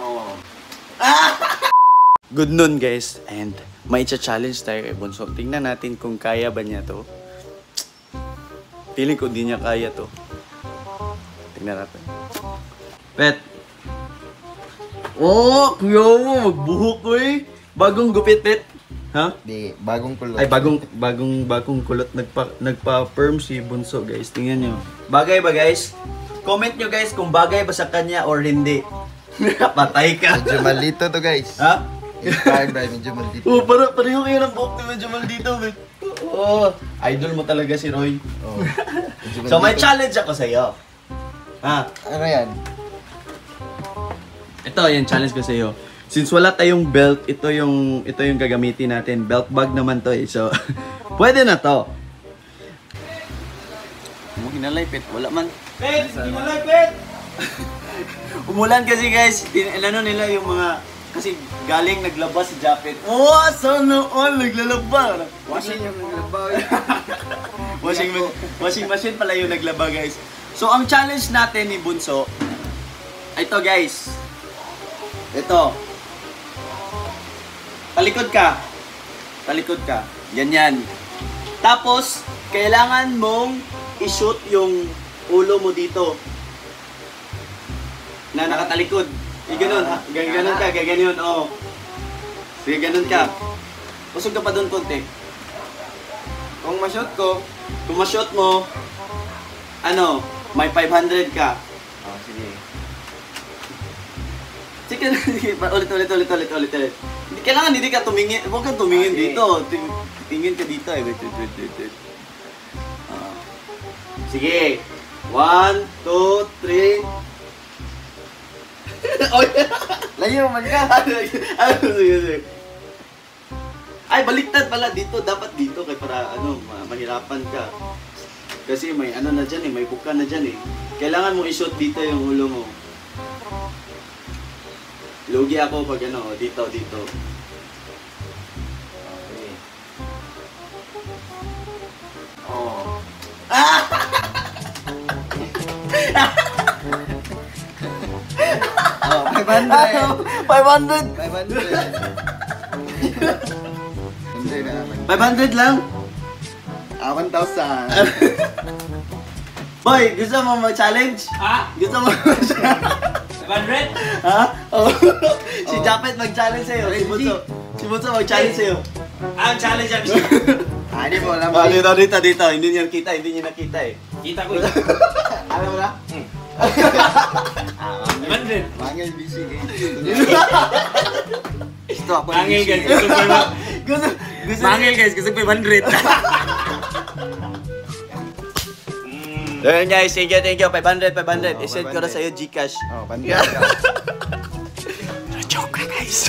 Oh. Good noon guys, and may challenge tayo kay Bunso. Tingnan natin kung kaya ba niya to. Feeling ko di niya kaya to. Tingnan natin. Pet! Oh, kuya mo, magbuhok ko eh. Bagong gupit, Pet. Ha? Di, bagong kulot. Ay, bagong kulot. Nagpa-perm si Bunso, guys. Tingnan nyo. Bagay ba, guys? Comment nyo, guys, kung bagay ba sa kanya or hindi. Patay ka. Medyo malito to, guys. Ha? Inspired by medyo malito. Oh, pareho kayo ng buhok ni medyo maldito, man. Oh, idol mo talaga si Roy. Oh, So, may challenge ako sa iyo. Ha? Ano yan? Ito, yung challenge ko sa iyo. Since wala tayong belt, ito yung gagamitin natin. Belt bag naman to eh. So, pwede na to. Mo hinalay, Pet. Wala man. Pet! Hinalay, Pet! Umulan kasi, guys. Ano nila yung mga... Kasi galing naglaba si Japet. Oh, sana all naglalaba. Washing yung naglaba. Washing machine pala yung naglaba, guys. So, ang challenge natin ni Bunso, ito, guys. Ito. Talikod ka. Talikod ka. Ganyan. Tapos, kailangan mong i-shoot yung ulo mo dito. Na nakatalikod. Ganun, ganun ka, ganyan, oo. Sige, ganun ka. Usog ka pa doon konti. Kung ma-shot ko, Kung ma-shot mo, ano, may 500 ka. oh, sige. Sige, ulit. Hindi kailangan, hindi ka tumingin. Huwag kang tumingin dito. Tingin ka dito eh. Wait. Sige. 1, 2, 3. Layo man ka. Sige. Ay, baliktad pala dito. Dapat dito kay para mahirapan ka. Kasi may ano na dyan eh, may buka na dyan eh. Kailangan mo i-shoot dito yung ulo mo. Lugi ako pag dito. Okay. Oh. Oh, 500. 500! 500 na. 500 lang? 1,000. Boy, gusto mo mag-challenge? Ha? Gusto mo mag-challenge? 500? Ha? Oh. Si Japet mag-challenge sa'yo. Si Bunso mag-challenge sa'yo. Ang challenge yan. Hindi mo alam. Dito. Hindi niya nakita eh. Kita ko. Alam mo na? 500. Mangil busy guys. Gusto ako Mangil guys. Mangil guys. Gusto ko 500. Ayun guys, thank you. 500. I-send ko na sa'yo Gcash. Oh, bandiyan ka. Joke ka guys.